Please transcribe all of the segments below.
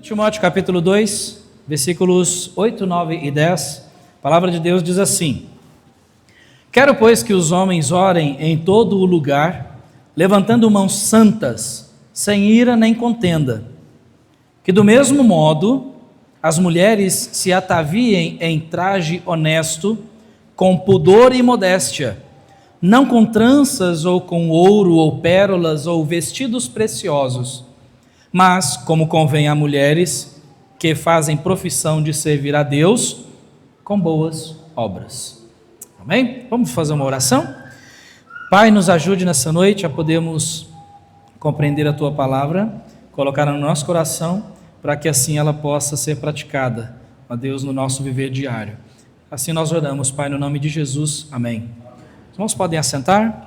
Timóteo capítulo 2, versículos 8, 9 e 10, a palavra de Deus diz assim: Quero, pois, que os homens orem em todo o lugar, levantando mãos santas, sem ira nem contenda. Que do mesmo modo, as mulheres se ataviem em traje honesto, com pudor e modéstia, não com tranças ou com ouro ou pérolas ou vestidos preciosos, mas como convém a mulheres que fazem profissão de servir a Deus com boas obras. Amém? Vamos fazer uma oração? Pai, nos ajude nessa noite a podermos compreender a Tua palavra, colocá-la no nosso coração, para que assim ela possa ser praticada, ó Deus, no nosso viver diário. Assim nós oramos, Pai, no nome de Jesus. Amém. Os irmãos podem assentar?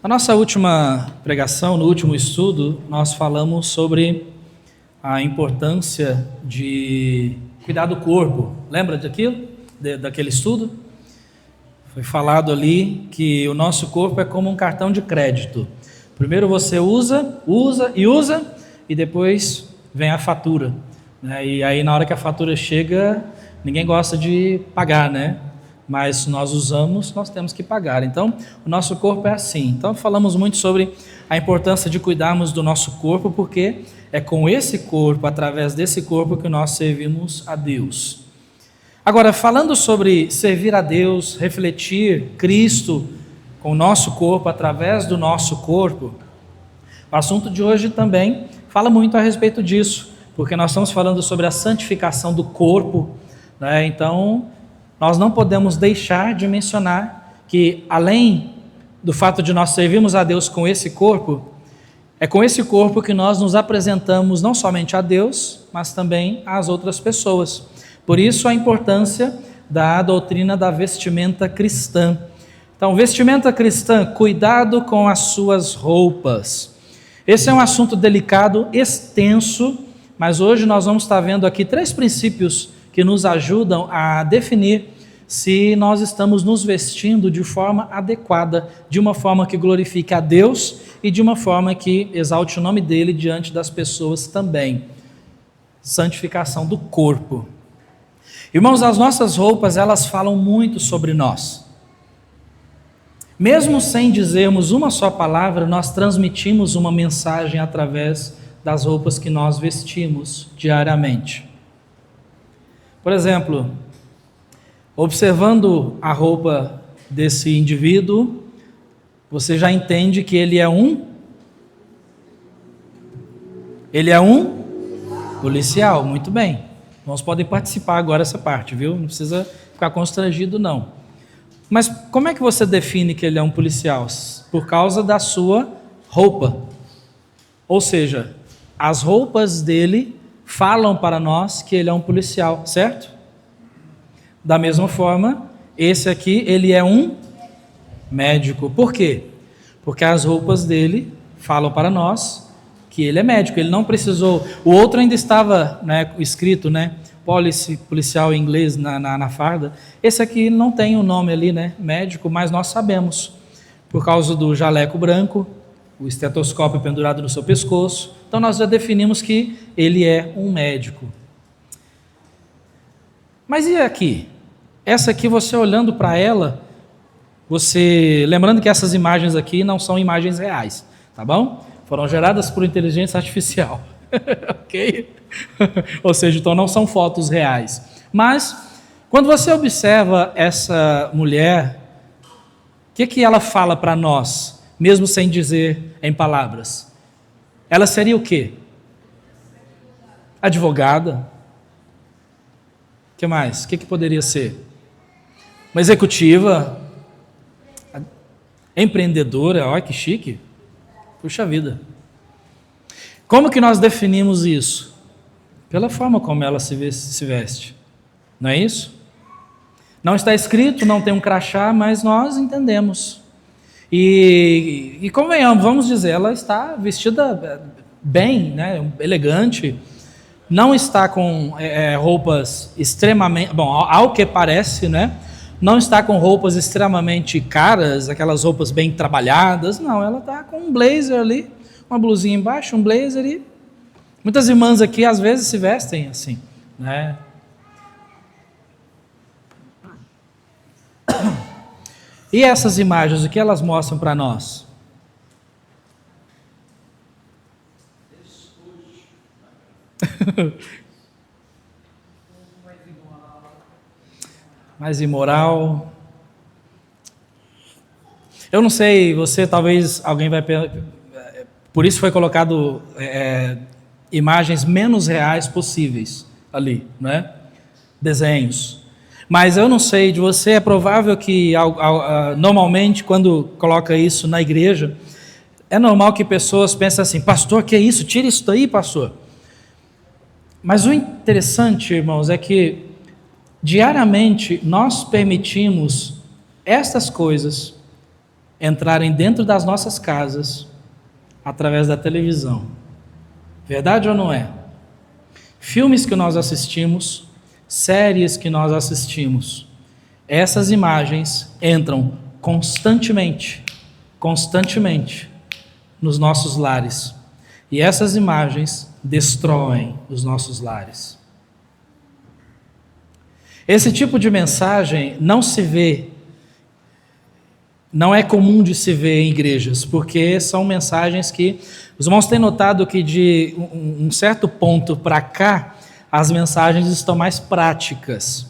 Na nossa última pregação, no último estudo, nós falamos sobre a importância de cuidar do corpo. Lembra daquilo? Daquele estudo? Foi falado ali que o nosso corpo é como um cartão de crédito. Primeiro você usa, e depois vem a fatura. E aí na hora que a fatura chega, ninguém gosta de pagar, né? Mas se nós usamos, nós temos que pagar. Então, o nosso corpo é assim. Então, falamos muito sobre a importância de cuidarmos do nosso corpo, porque é com esse corpo, através desse corpo, que nós servimos a Deus. Agora, falando sobre servir a Deus, refletir Cristo com o nosso corpo, através do nosso corpo, o assunto de hoje também fala muito a respeito disso, porque nós estamos falando sobre a santificação do corpo, né? Então, nós não podemos deixar de mencionar que, além do fato de nós servirmos a Deus com esse corpo, é com esse corpo que nós nos apresentamos não somente a Deus, mas também às outras pessoas. Por isso a importância da doutrina da vestimenta cristã. Então, vestimenta cristã, cuidado com as suas roupas. Esse é um assunto delicado, extenso, mas hoje nós vamos estar vendo aqui 3 princípios que nos ajudam a definir se nós estamos nos vestindo de forma adequada, de uma forma que glorifique a Deus e de uma forma que exalte o nome dele diante das pessoas também. Santificação do corpo. Irmãos, as nossas roupas, elas falam muito sobre nós. Mesmo sem dizermos uma só palavra, nós transmitimos uma mensagem através das roupas que nós vestimos diariamente. Por exemplo, observando a roupa desse indivíduo, você já entende que ele é um policial. Muito bem. Nós podemos participar agora dessa parte, viu? Não precisa ficar constrangido, não. Mas como é que você define que ele é um policial? Por causa da sua roupa. Ou seja, as roupas dele falam para nós que ele é um policial, certo? Da mesma forma, esse aqui, ele é um médico. Por quê? Porque as roupas dele falam para nós que ele é médico. Ele não precisou... O outro ainda estava, né, escrito, né, policial em inglês na farda. Esse aqui não tem o nome ali, né, médico, mas nós sabemos. Por causa do jaleco branco, o estetoscópio pendurado no seu pescoço. Então nós já definimos que ele é um médico. Mas e aqui? Essa aqui, você olhando para ela, lembrando que essas imagens aqui não são imagens reais, tá bom? Foram geradas por inteligência artificial, ok? Ou seja, então não são fotos reais. Mas, quando você observa essa mulher, o que ela fala para nós, mesmo sem dizer em palavras? Ela seria o quê? Advogada. O que mais? O que poderia ser? Uma executiva, empreendedora, olha que chique. Puxa vida. Como que nós definimos isso? Pela forma como ela se veste. Não é isso? Não está escrito, não tem um crachá, mas nós entendemos. E convenhamos, vamos dizer, ela está vestida bem, né, elegante. Não está com roupas extremamente... Bom, ao que parece, né? Não está com roupas extremamente caras, aquelas roupas bem trabalhadas. Não, ela está com um blazer ali, uma blusinha embaixo, um blazer e... Muitas irmãs aqui às vezes se vestem assim, né? E essas imagens, o que elas mostram para nós? Mais imoral. Eu não sei, você talvez, alguém vai... Por isso foi colocado imagens menos reais possíveis ali, né? Desenhos. Mas eu não sei, de você é provável que normalmente quando coloca isso na igreja, é normal que pessoas pensem assim, pastor, que é isso? Tira isso daí, pastor. Mas o interessante, irmãos, é que diariamente nós permitimos estas coisas entrarem dentro das nossas casas através da televisão. Verdade ou não é? Filmes que nós assistimos, séries que nós assistimos, essas imagens entram constantemente nos nossos lares. E essas imagens destroem os nossos lares. Esse tipo de mensagem não se vê, não é comum de se ver em igrejas, porque são mensagens que, os irmãos têm notado que de um certo ponto para cá, as mensagens estão mais práticas.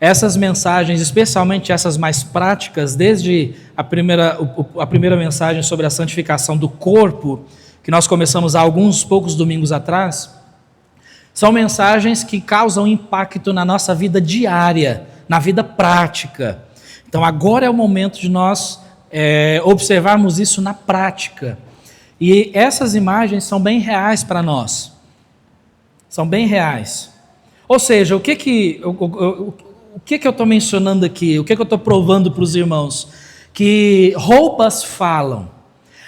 Essas mensagens, especialmente essas mais práticas, desde a primeira mensagem sobre a santificação do corpo, que nós começamos há alguns poucos domingos atrás, são mensagens que causam impacto na nossa vida diária, na vida prática. Então agora é o momento de nós observarmos isso na prática. E essas imagens são bem reais para nós. São bem reais. Ou seja, o que eu estou mencionando aqui? O que eu estou provando para os irmãos? Que roupas falam.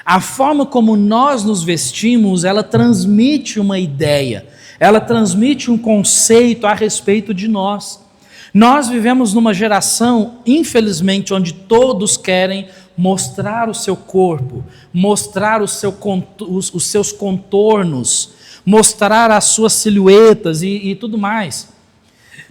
A forma como nós nos vestimos, ela transmite uma ideia. Ela transmite um conceito a respeito de nós. Nós vivemos numa geração, infelizmente, onde todos querem mostrar o seu corpo, mostrar os seus contornos, mostrar as suas silhuetas e tudo mais.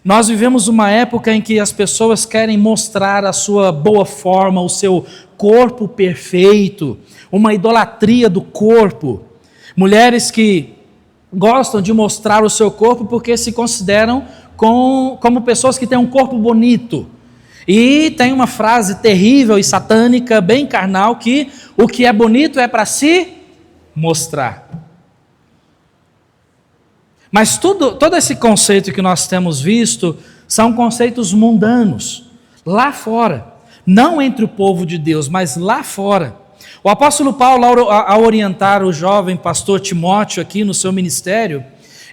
Nós vivemos uma época em que as pessoas querem mostrar a sua boa forma, o seu corpo perfeito, uma idolatria do corpo. Mulheres que gostam de mostrar o seu corpo porque se consideram como pessoas que têm um corpo bonito. E tem uma frase terrível e satânica, bem carnal, que o que é bonito é para se mostrar. Mas todo esse conceito que nós temos visto são conceitos mundanos, lá fora. Não entre o povo de Deus, mas lá fora. O apóstolo Paulo, ao orientar o jovem pastor Timóteo aqui no seu ministério,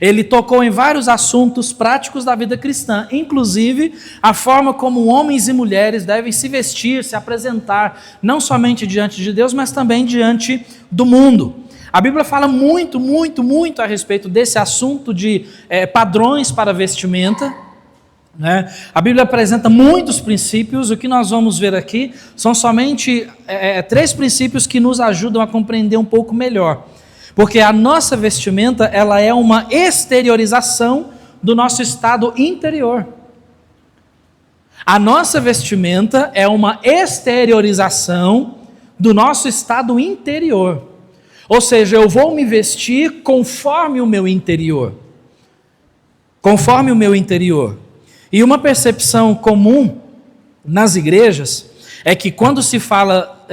ele tocou em vários assuntos práticos da vida cristã, inclusive a forma como homens e mulheres devem se vestir, se apresentar, não somente diante de Deus, mas também diante do mundo. A Bíblia fala muito a respeito desse assunto de padrões para vestimenta, né? A Bíblia apresenta muitos princípios. O que nós vamos ver aqui são somente 3 princípios que nos ajudam a compreender um pouco melhor. Porque a nossa vestimenta, ela é uma exteriorização do nosso estado interior. A nossa vestimenta é uma exteriorização do nosso estado interior. Ou seja, eu vou me vestir conforme o meu interior. Conforme o meu interior. E uma percepção comum nas igrejas é que quando se fala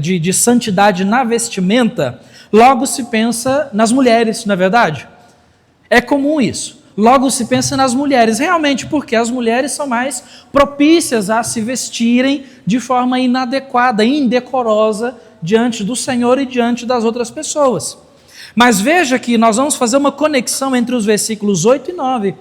de santidade na vestimenta, logo se pensa nas mulheres, não é verdade? É comum isso. Logo se pensa nas mulheres, realmente porque as mulheres são mais propícias a se vestirem de forma inadequada, indecorosa, diante do Senhor e diante das outras pessoas. Mas veja que nós vamos fazer uma conexão entre os versículos 8 e 9.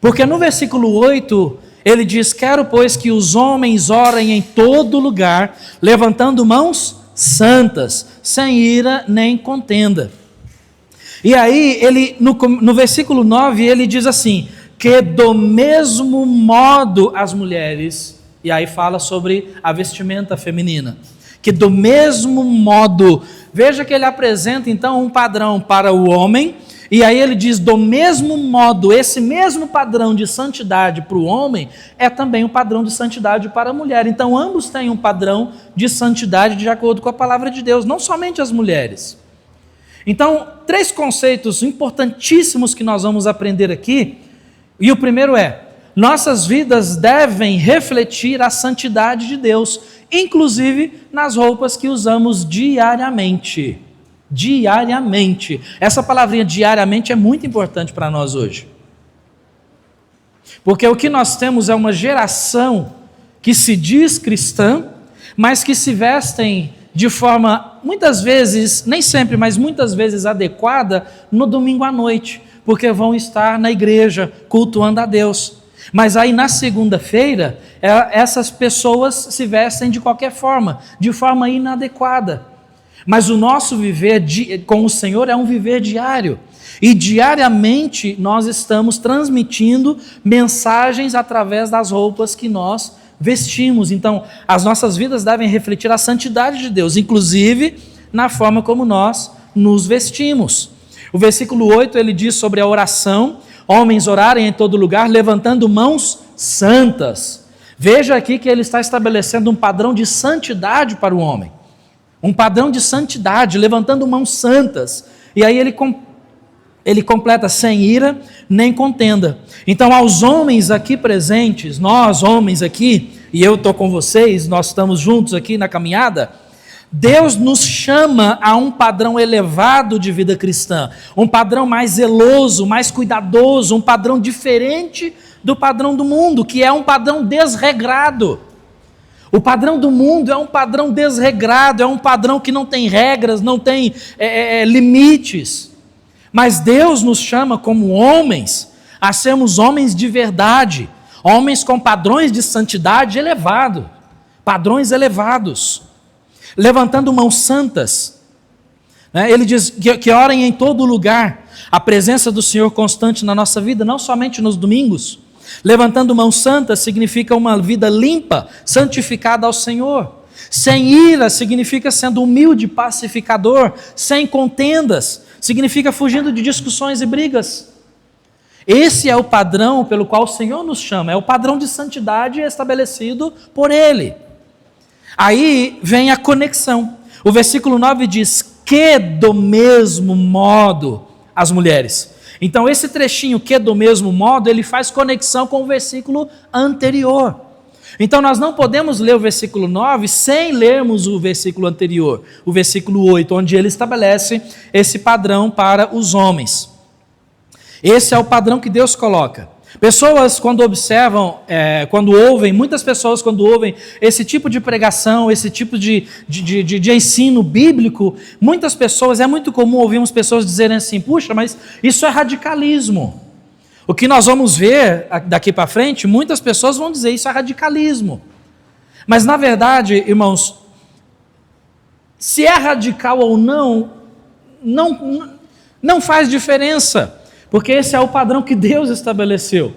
Porque no versículo 8, ele diz: quero, pois, que os homens orem em todo lugar, levantando mãos santas, sem ira nem contenda. E aí, ele, no versículo 9, ele diz assim, que do mesmo modo as mulheres, e aí fala sobre a vestimenta feminina, que do mesmo modo, veja que ele apresenta então um padrão para o homem, e aí ele diz, do mesmo modo, esse mesmo padrão de santidade para o homem, é também um padrão de santidade para a mulher. Então ambos têm um padrão de santidade de acordo com a palavra de Deus, não somente as mulheres. Então, 3 conceitos importantíssimos que nós vamos aprender aqui, e o primeiro é, nossas vidas devem refletir a santidade de Deus, inclusive nas roupas que usamos diariamente. Diariamente. Essa palavrinha diariamente é muito importante para nós hoje. Porque o que nós temos é uma geração que se diz cristã, mas que se vestem de forma, muitas vezes, nem sempre, mas muitas vezes adequada, no domingo à noite, porque vão estar na igreja cultuando a Deus. Mas aí na segunda-feira, essas pessoas se vestem de qualquer forma, de forma inadequada. Mas o nosso viver com o Senhor é um viver diário. E diariamente nós estamos transmitindo mensagens através das roupas que nós vestimos. Então, as nossas vidas devem refletir a santidade de Deus, inclusive na forma como nós nos vestimos. O versículo 8, ele diz sobre a oração, homens orarem em todo lugar, levantando mãos santas. Veja aqui que ele está estabelecendo um padrão de santidade para o homem. Um padrão de santidade, levantando mãos santas. E aí ele completa, sem ira nem contenda. Então, aos homens aqui presentes, nós homens aqui, e eu estou com vocês, nós estamos juntos aqui na caminhada, Deus nos chama a um padrão elevado de vida cristã, um padrão mais zeloso, mais cuidadoso, um padrão diferente do padrão do mundo, que é um padrão desregrado. O padrão do mundo é um padrão desregrado, é um padrão que não tem regras, não tem limites. Mas Deus nos chama como homens a sermos homens de verdade, homens com padrões de santidade elevado, padrões elevados, levantando mãos santas. Ele diz que orem em todo lugar, a presença do Senhor constante na nossa vida, não somente nos domingos. Levantando mãos santas significa uma vida limpa, santificada ao Senhor. Sem ira significa sendo humilde, pacificador. Sem contendas significa fugindo de discussões e brigas. Esse é o padrão pelo qual o Senhor nos chama, é o padrão de santidade estabelecido por Ele. Aí vem a conexão. O versículo 9 diz, que do mesmo modo as mulheres. Então esse trechinho, que do mesmo modo, ele faz conexão com o versículo anterior. Então nós não podemos ler o versículo 9 sem lermos o versículo anterior, o versículo 8, onde ele estabelece esse padrão para os homens. Esse é o padrão que Deus coloca. Pessoas quando observam, muitas pessoas quando ouvem esse tipo de pregação, esse tipo de ensino bíblico, muitas pessoas, é muito comum ouvirmos pessoas dizerem assim, puxa, mas isso é radicalismo. O que nós vamos ver daqui para frente, muitas pessoas vão dizer isso é radicalismo. Mas na verdade, irmãos, se é radical ou não faz diferença. Porque esse é o padrão que Deus estabeleceu.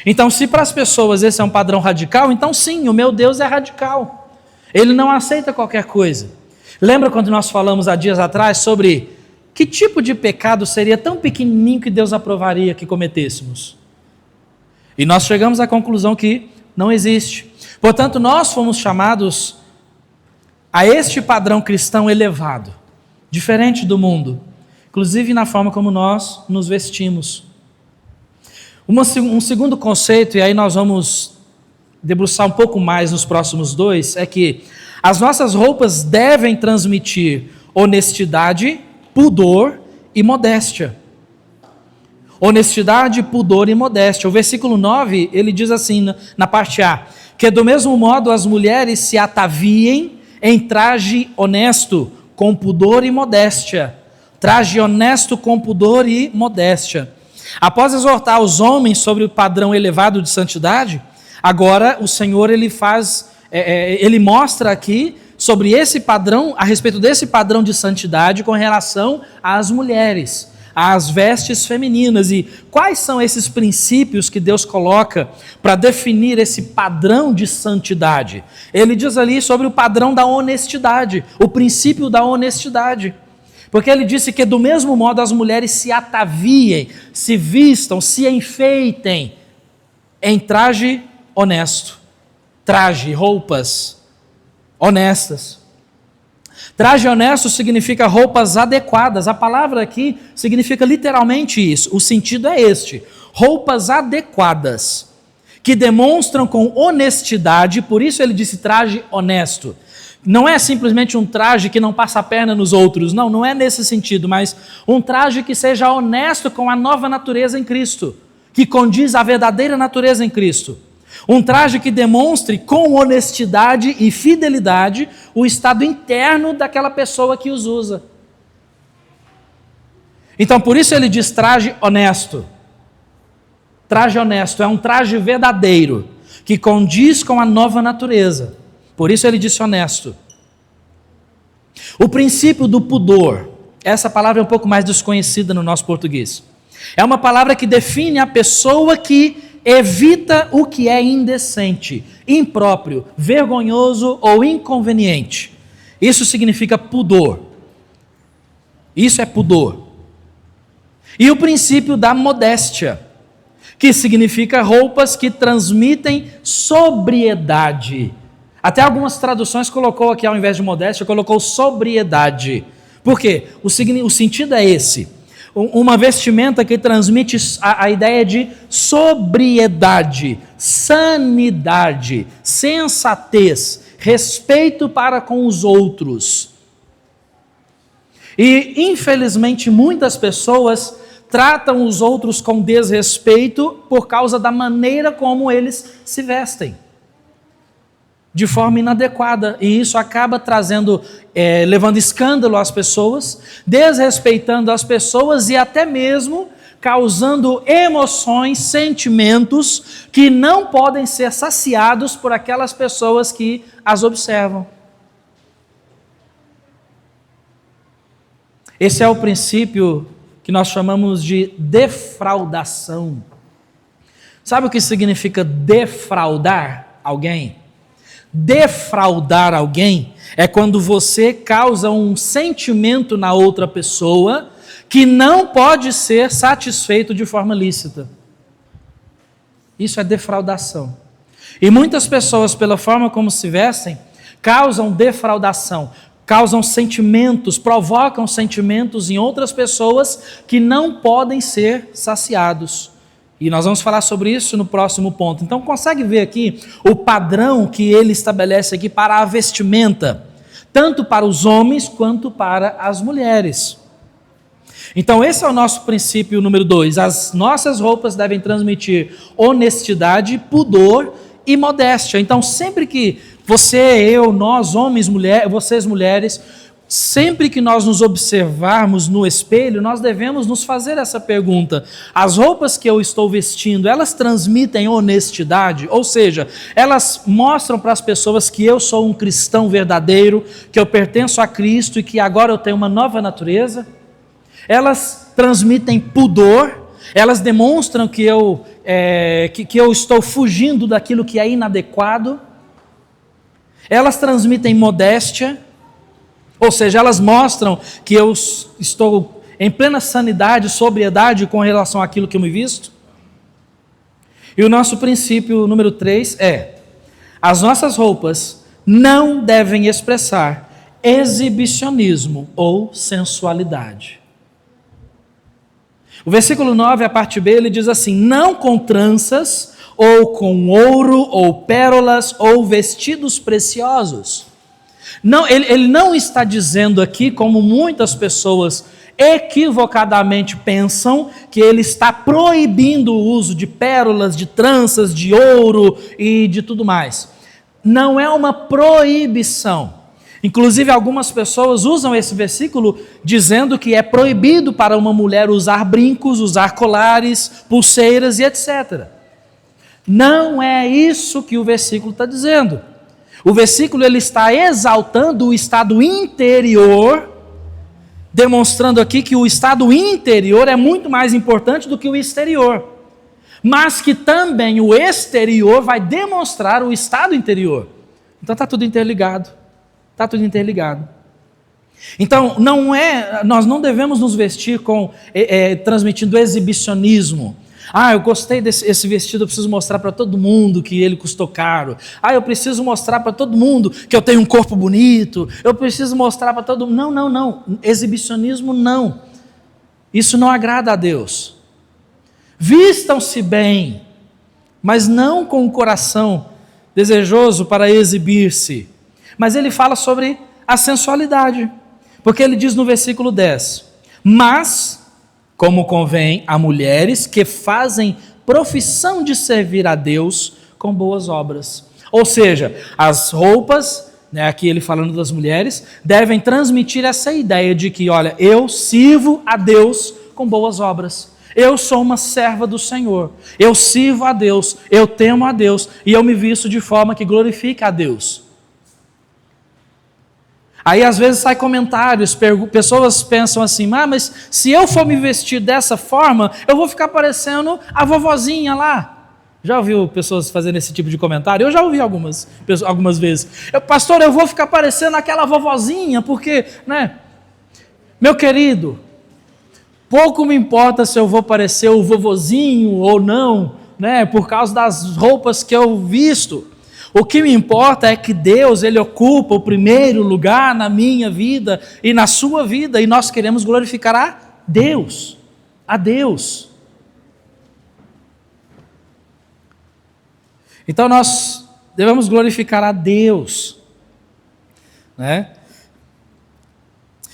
Então, se para as pessoas esse é um padrão radical, então sim, o meu Deus é radical. Ele não aceita qualquer coisa. Lembra quando nós falamos há dias atrás sobre que tipo de pecado seria tão pequenininho que Deus aprovaria que cometêssemos? E nós chegamos à conclusão que não existe. Portanto, nós fomos chamados a este padrão cristão elevado, diferente do mundo. Inclusive na forma como nós nos vestimos. Um segundo conceito, e aí nós vamos debruçar um pouco mais nos próximos 2, é que as nossas roupas devem transmitir honestidade, pudor e modéstia. Honestidade, pudor e modéstia. O versículo 9, ele diz assim na parte A, que do mesmo modo as mulheres se ataviem em traje honesto, com pudor e modéstia. Traje honesto com pudor e modéstia. Após exortar os homens sobre o padrão elevado de santidade, agora o Senhor ele mostra aqui sobre esse padrão, a respeito desse padrão de santidade com relação às mulheres. às vestes femininas. E quais são esses princípios que Deus coloca para definir esse padrão de santidade? Ele diz ali sobre o padrão da honestidade, o princípio da honestidade. Porque ele disse que do mesmo modo as mulheres se ataviem, se vistam, se enfeitem em traje honesto. Traje, roupas honestas. Traje honesto significa roupas adequadas. A palavra aqui significa literalmente isso. O sentido é este: roupas adequadas, que demonstram com honestidade. Por isso ele disse traje honesto. Não é simplesmente um traje que não passa a perna nos outros. Não, não é nesse sentido, mas um traje que seja honesto com a nova natureza em Cristo, que condiz à verdadeira natureza em Cristo. Um traje que demonstre com honestidade e fidelidade o estado interno daquela pessoa que os usa. Então, por isso ele diz traje honesto. Traje honesto é um traje verdadeiro, que condiz com a nova natureza. Por isso ele disse honesto. O princípio do pudor. Essa palavra é um pouco mais desconhecida no nosso português. É uma palavra que define a pessoa que evita o que é indecente, impróprio, vergonhoso ou inconveniente. Isso significa pudor. Isso é pudor. E o princípio da modéstia, que significa roupas que transmitem sobriedade. Até algumas traduções colocou aqui, ao invés de modéstia, colocou sobriedade. Por quê? O sentido é esse. Uma vestimenta que transmite a ideia de sobriedade, sanidade, sensatez, respeito para com os outros. E, infelizmente, muitas pessoas tratam os outros com desrespeito por causa da maneira como eles se vestem, de forma inadequada, e isso acaba trazendo, levando escândalo às pessoas, desrespeitando as pessoas e até mesmo causando emoções, sentimentos que não podem ser saciados por aquelas pessoas que as observam. Esse é o princípio que nós chamamos de defraudação. Sabe o que significa defraudar alguém? Defraudar alguém é quando você causa um sentimento na outra pessoa que não pode ser satisfeito de forma lícita. Isso é defraudação. E muitas pessoas, pela forma como se vestem, causam defraudação, causam sentimentos, provocam sentimentos em outras pessoas que não podem ser saciados. E nós vamos falar sobre isso no próximo ponto. Então, consegue ver aqui o padrão que ele estabelece aqui para a vestimenta, tanto para os homens quanto para as mulheres. Então, esse é o nosso princípio número 2. As nossas roupas devem transmitir honestidade, pudor e modéstia. Então, sempre que você, eu, nós, homens, vocês, mulheres, sempre que nós nos observarmos no espelho, nós devemos nos fazer essa pergunta: as roupas que eu estou vestindo, elas transmitem honestidade? Ou seja, elas mostram para as pessoas que eu sou um cristão verdadeiro, que eu pertenço a Cristo e que agora eu tenho uma nova natureza? Elas transmitem pudor? Elas demonstram que eu estou fugindo daquilo que é inadequado? Elas transmitem modéstia? Ou seja, elas mostram que eu estou em plena sanidade, sobriedade com relação àquilo que eu me visto? E o nosso princípio número 3 é: as nossas roupas não devem expressar exibicionismo ou sensualidade. O versículo 9, a parte B, ele diz assim: não com tranças, ou com ouro, ou pérolas, ou vestidos preciosos. Não, ele não está dizendo aqui, como muitas pessoas equivocadamente pensam, que ele está proibindo o uso de pérolas, de tranças, de ouro e de tudo mais. Não é uma proibição. Inclusive, algumas pessoas usam esse versículo dizendo que é proibido para uma mulher usar brincos, usar colares, pulseiras e etc. Não é isso que o versículo está dizendo. O versículo ele está exaltando o estado interior demonstrando aqui que o estado interior é muito mais importante do que o exterior, mas que também o exterior vai demonstrar o estado interior. Então está tudo interligado, está tudo interligado. Então nós não devemos nos vestir transmitindo exibicionismo. Eu gostei desse vestido, eu preciso mostrar para todo mundo que ele custou caro. Eu preciso mostrar para todo mundo que eu tenho um corpo bonito. Eu preciso mostrar para todo mundo. Não. Exibicionismo não. Isso não agrada a Deus. Vistam-se bem, mas não com o coração desejoso para exibir-se. Mas ele fala sobre a sensualidade. Porque ele diz no versículo 10: mas, como convém a mulheres que fazem profissão de servir a Deus com boas obras. Ou seja, as roupas, aqui ele falando das mulheres, devem transmitir essa ideia de que, olha, eu sirvo a Deus com boas obras. Eu sou uma serva do Senhor. Eu sirvo a Deus, eu temo a Deus e eu me visto de forma que glorifique a Deus. Aí às vezes sai comentários, pessoas pensam assim: mas se eu for me vestir dessa forma, eu vou ficar parecendo a vovozinha lá. Já ouviu pessoas fazendo esse tipo de comentário? Eu já ouvi algumas vezes. Pastor, eu vou ficar parecendo aquela vovozinha, porque, meu querido, pouco me importa se eu vou parecer o vovozinho ou não, por causa das roupas que eu visto. O que me importa é que Deus, Ele ocupa o primeiro lugar na minha vida e na sua vida, e nós queremos glorificar a Deus. A Deus. Então nós devemos glorificar a Deus.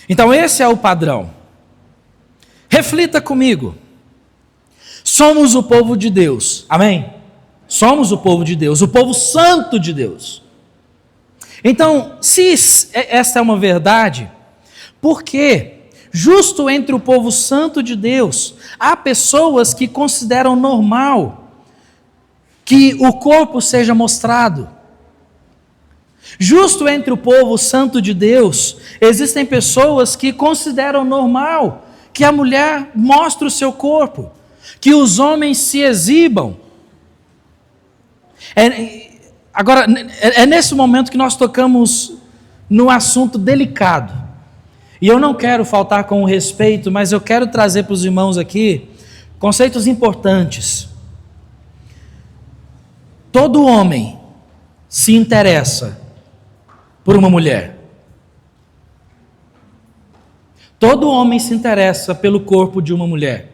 Então esse é o padrão. Reflita comigo. Somos o povo de Deus. Amém? Somos o povo de Deus, o povo santo de Deus. Então, se esta é uma verdade, por que, justo entre o povo santo de Deus, há pessoas que consideram normal que o corpo seja mostrado? Justo entre o povo santo de Deus, existem pessoas que consideram normal que a mulher mostre o seu corpo, que os homens se exibam. Agora, é nesse momento que nós tocamos num assunto delicado. E eu não quero faltar com o respeito, mas eu quero trazer para os irmãos aqui conceitos importantes. Todo homem se interessa por uma mulher. Todo homem se interessa pelo corpo de uma mulher.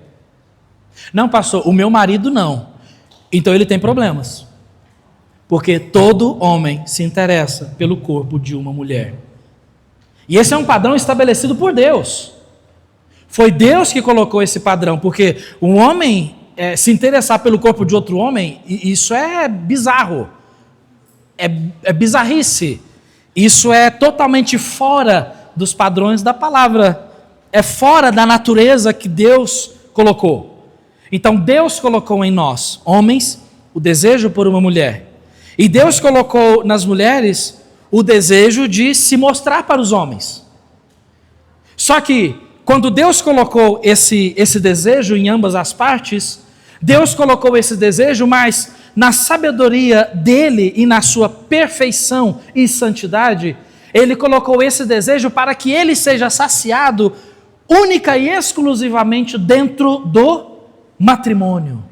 Não, pastor, o meu marido não. Então ele tem problemas. Porque todo homem se interessa pelo corpo de uma mulher. E esse é um padrão estabelecido por Deus. Foi Deus que colocou esse padrão, porque um homem se interessar pelo corpo de outro homem, isso é bizarro. É bizarrice. Isso é totalmente fora dos padrões da palavra. É fora da natureza que Deus colocou. Então Deus colocou em nós, homens, o desejo por uma mulher. E Deus colocou nas mulheres o desejo de se mostrar para os homens. Só que, quando Deus colocou esse desejo em ambas as partes, Deus colocou esse desejo, mas na sabedoria dele e na sua perfeição e santidade, ele colocou esse desejo para que ele seja saciado única e exclusivamente dentro do matrimônio.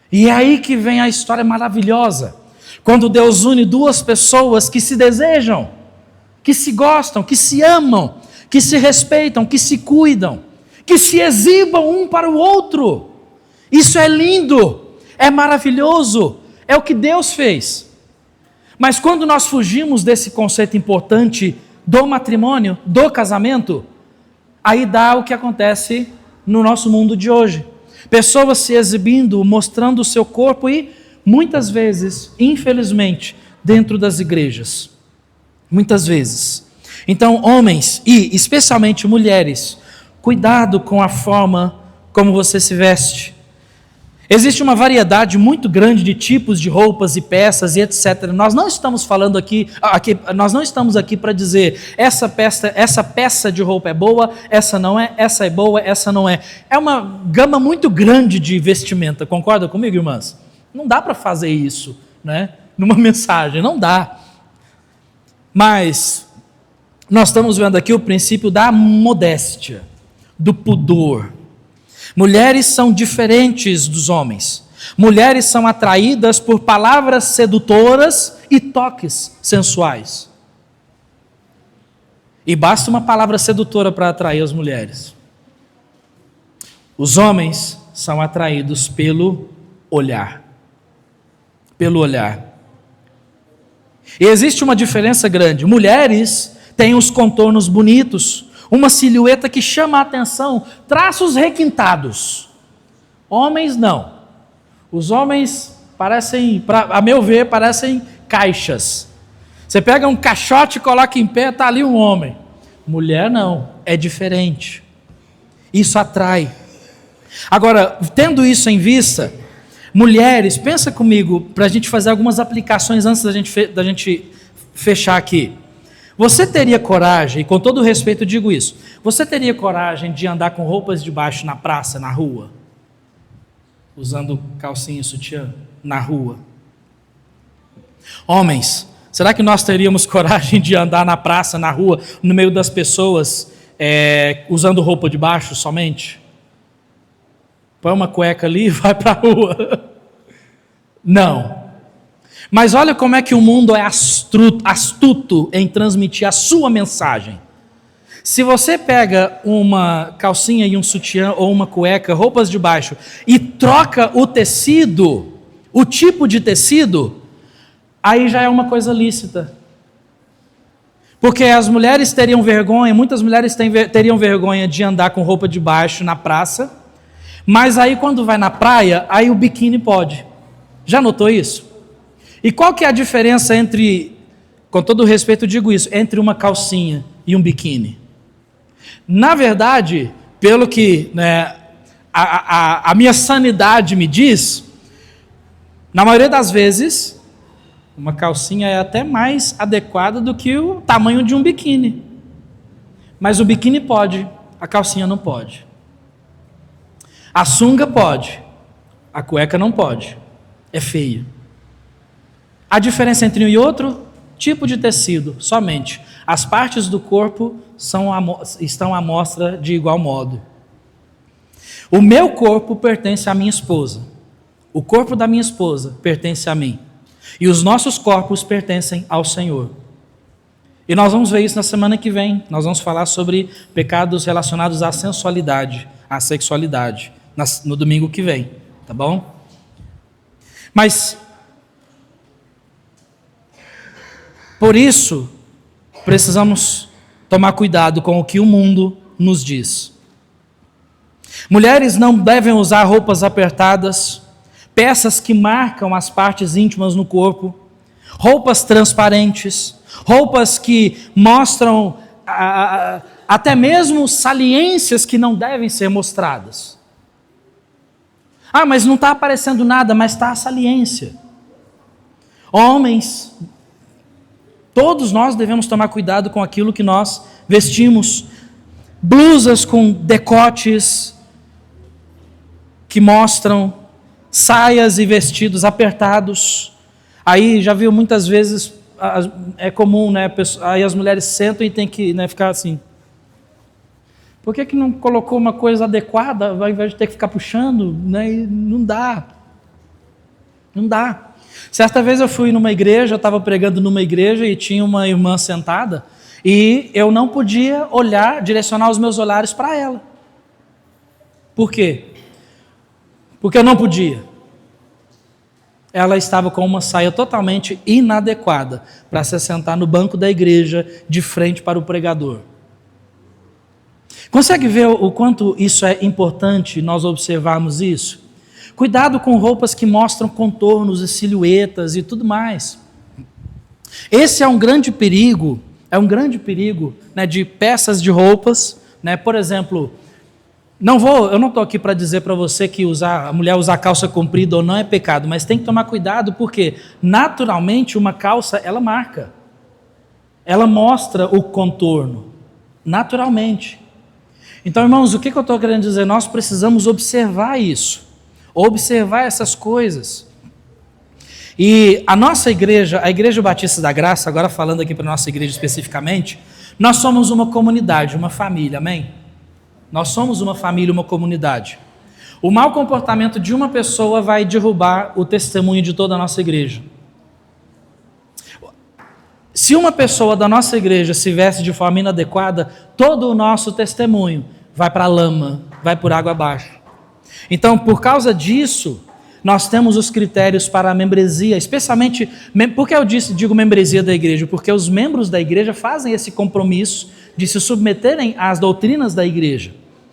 E é aí que vem a história maravilhosa, quando Deus une duas pessoas que se desejam, que se gostam, que se amam, que se respeitam, que se cuidam, que se exibam um para o outro. Isso é lindo, é maravilhoso, é o que Deus fez. Mas quando nós fugimos desse conceito importante do matrimônio, do casamento, aí dá o que acontece no nosso mundo de hoje. Pessoas se exibindo, mostrando o seu corpo e, muitas vezes, infelizmente, dentro das igrejas. Muitas vezes. Então, homens e especialmente mulheres, cuidado com a forma como você se veste. Existe uma variedade muito grande de tipos de roupas e peças e etc. Nós não estamos falando nós não estamos aqui para dizer essa peça de roupa é boa, essa não é, essa é boa, essa não é. É uma gama muito grande de vestimenta, concorda comigo, irmãs? Não dá para fazer isso, né? Numa mensagem, não dá. Mas nós estamos vendo aqui o princípio da modéstia, do pudor. Mulheres são diferentes dos homens. Mulheres são atraídas por palavras sedutoras e toques sensuais. E basta uma palavra sedutora para atrair as mulheres. Os homens são atraídos pelo olhar. Pelo olhar. E existe uma diferença grande. Mulheres têm os contornos bonitos, uma silhueta que chama a atenção, traços requintados. Homens não. Os homens parecem, a meu ver, parecem caixas. Você pega um caixote e coloca em pé, está ali um homem. Mulher não, é diferente. Isso atrai. Agora, tendo isso em vista, mulheres, pensa comigo, para a gente fazer algumas aplicações antes da gente fechar aqui. Você teria coragem, e com todo respeito eu digo isso, você teria coragem de andar com roupas de baixo na praça, na rua? Usando calcinha e sutiã na rua? Homens, será que nós teríamos coragem de andar na praça, na rua, no meio das pessoas, usando roupa de baixo somente? Põe uma cueca ali e vai para a rua. Não. Mas olha como é que o mundo é astuto em transmitir a sua mensagem. Se você pega uma calcinha e um sutiã ou uma cueca, roupas de baixo, e troca o tecido, o tipo de tecido, aí já é uma coisa lícita. Porque as mulheres teriam vergonha, muitas mulheres teriam vergonha de andar com roupa de baixo na praça, mas aí quando vai na praia, aí o biquíni pode. Já notou isso? E qual que é a diferença entre, com todo respeito eu digo isso, entre uma calcinha e um biquíni? Na verdade, pelo que a minha sanidade me diz, na maioria das vezes, uma calcinha é até mais adequada do que o tamanho de um biquíni. Mas o biquíni pode, a calcinha não pode. A sunga pode, a cueca não pode. É feio. A diferença entre um e outro? Tipo de tecido, somente. As partes do corpo estão à mostra de igual modo. O meu corpo pertence à minha esposa. O corpo da minha esposa pertence a mim. E os nossos corpos pertencem ao Senhor. E nós vamos ver isso na semana que vem. Nós vamos falar sobre pecados relacionados à sensualidade, à sexualidade, no domingo que vem, tá bom? Mas por isso, precisamos tomar cuidado com o que o mundo nos diz. Mulheres não devem usar roupas apertadas, peças que marcam as partes íntimas no corpo, roupas transparentes, roupas que mostram até mesmo saliências que não devem ser mostradas. Ah, mas não está aparecendo nada, mas está a saliência. Homens, todos nós devemos tomar cuidado com aquilo que nós vestimos. Blusas com decotes que mostram, saias e vestidos apertados. Aí já viu muitas vezes, é comum, né? Aí as mulheres sentam e tem que ficar assim. Por que não colocou uma coisa adequada ao invés de ter que ficar puxando? Né? Não dá. Não dá. Certa vez eu fui numa igreja, eu estava pregando numa igreja e tinha uma irmã sentada e eu não podia direcionar os meus olhares para ela. Por quê? Porque eu não podia. Ela estava com uma saia totalmente inadequada para se sentar no banco da igreja de frente para o pregador. Consegue ver o quanto isso é importante nós observarmos isso? Cuidado com roupas que mostram contornos e silhuetas e tudo mais. Esse é um grande perigo, né, de peças de roupas, né? Por exemplo, Eu não estou aqui para dizer para você que a mulher usar calça comprida ou não é pecado, mas tem que tomar cuidado porque naturalmente uma calça ela marca, ela mostra o contorno, naturalmente. Então, irmãos, o que eu estou querendo dizer? Nós precisamos observar isso, observar essas coisas. E a nossa igreja, a Igreja Batista da Graça, agora falando aqui para a nossa igreja especificamente, nós somos uma comunidade, uma família, amém? Nós somos uma família, uma comunidade. O mau comportamento de uma pessoa vai derrubar o testemunho de toda a nossa igreja. Se uma pessoa da nossa igreja se veste de forma inadequada, todo o nosso testemunho vai para a lama, vai por água abaixo. Então, por causa disso, nós temos os critérios para a membresia, especialmente, por que eu digo membresia da igreja? Porque os membros da igreja fazem esse compromisso de se submeterem às doutrinas da igreja.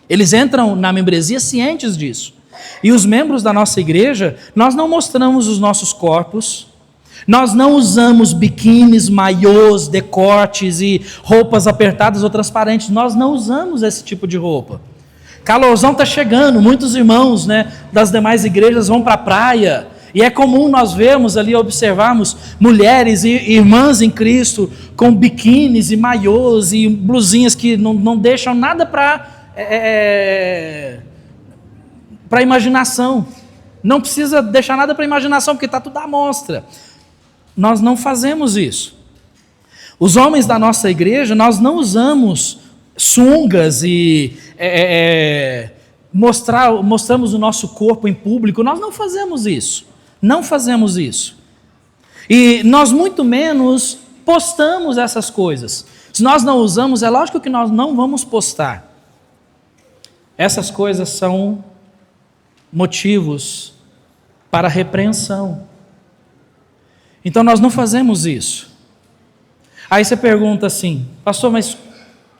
Eles entram na membresia cientes disso. E os membros da nossa igreja, nós não mostramos os nossos corpos, nós não usamos biquínis, maiôs, decotes e roupas apertadas ou transparentes, nós não usamos esse tipo de roupa. Calorzão está chegando, muitos irmãos, das demais igrejas vão para a praia, e é comum nós vermos ali, observarmos mulheres e irmãs em Cristo com biquínis e maiôs e blusinhas que não deixam nada para imaginação. Não precisa deixar nada para imaginação, porque está tudo à mostra. Nós não fazemos isso. Os homens da nossa igreja, nós não usamos sungas e mostramos o nosso corpo em público. Nós não fazemos isso. Não fazemos isso. E nós muito menos postamos essas coisas. Se nós não usamos, é lógico que nós não vamos postar. Essas coisas são motivos para repreensão. Então nós não fazemos isso. Aí você pergunta assim, pastor, mas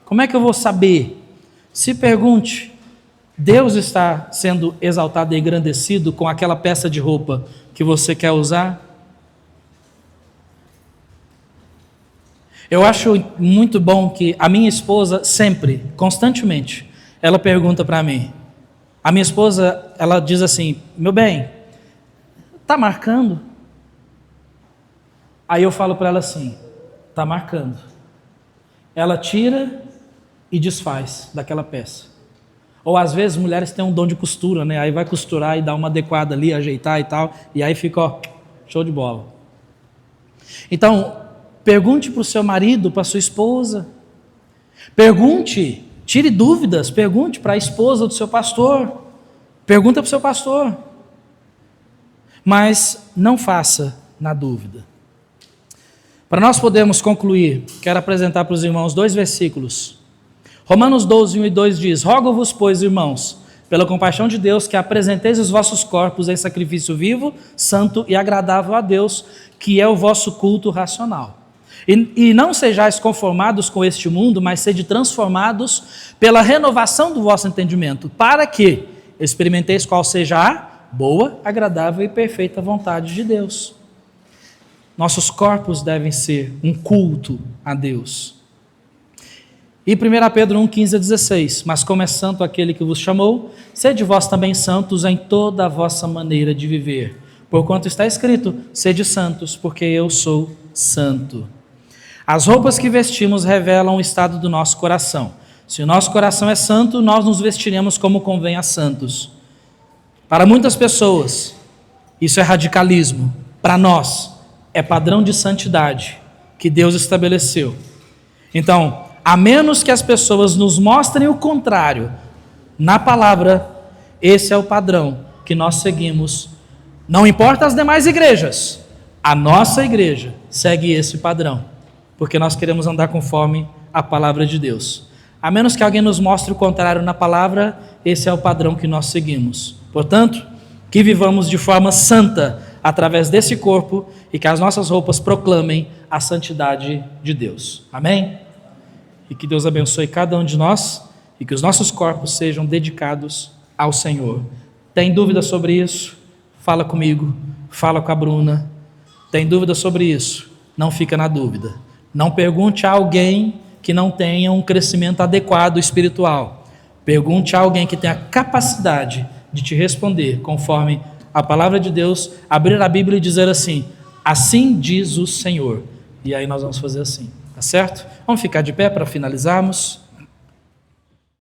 como é que eu vou saber? Se pergunte, Deus está sendo exaltado e engrandecido com aquela peça de roupa que você quer usar? Eu acho muito bom que a minha esposa sempre, constantemente, ela pergunta para mim. A minha esposa, ela diz assim, meu bem, está marcando? Aí eu falo para ela assim, está marcando. Ela tira e desfaz daquela peça. Ou às vezes mulheres têm um dom de costura, aí vai costurar e dar uma adequada ali, ajeitar e tal, e aí fica, show de bola. Então, pergunte para o seu marido, para a sua esposa. Pergunte, tire dúvidas, pergunte para a esposa do seu pastor. Pergunta para o seu pastor. Mas não faça na dúvida. Para nós podermos concluir, quero apresentar para os irmãos 2 versículos. Romanos 12, 1 e 2 diz, rogo-vos, pois, irmãos, pela compaixão de Deus, que apresenteis os vossos corpos em sacrifício vivo, santo e agradável a Deus, que é o vosso culto racional. E não sejais conformados com este mundo, mas sede transformados pela renovação do vosso entendimento, para que experimenteis qual seja a boa, agradável e perfeita vontade de Deus. Nossos corpos devem ser um culto a Deus. E 1 Pedro 1, 15 a 16, mas como é santo aquele que vos chamou, sede vós também santos em toda a vossa maneira de viver. Porquanto está escrito, sede santos, porque eu sou santo. As roupas que vestimos revelam o estado do nosso coração. Se o nosso coração é santo, nós nos vestiremos como convém a santos. Para muitas pessoas, isso é radicalismo. Para nós, é padrão de santidade que Deus estabeleceu. Então, a menos que as pessoas nos mostrem o contrário, na palavra, esse é o padrão que nós seguimos. Não importa as demais igrejas, a nossa igreja segue esse padrão, porque nós queremos andar conforme a palavra de Deus. A menos que alguém nos mostre o contrário na palavra, esse é o padrão que nós seguimos. Portanto, que vivamos de forma santa através desse corpo e que as nossas roupas proclamem a santidade de Deus. Amém? E que Deus abençoe cada um de nós e que os nossos corpos sejam dedicados ao Senhor. Tem dúvida sobre isso? Fala comigo, fala com a Bruna. Tem dúvida sobre isso? Não fica na dúvida. Não pergunte a alguém que não tenha um crescimento adequado espiritual. Pergunte a alguém que tem a capacidade de te responder conforme a palavra de Deus, abrir a Bíblia e dizer assim: assim diz o Senhor. E aí nós vamos fazer assim, tá certo? Vamos ficar de pé para finalizarmos.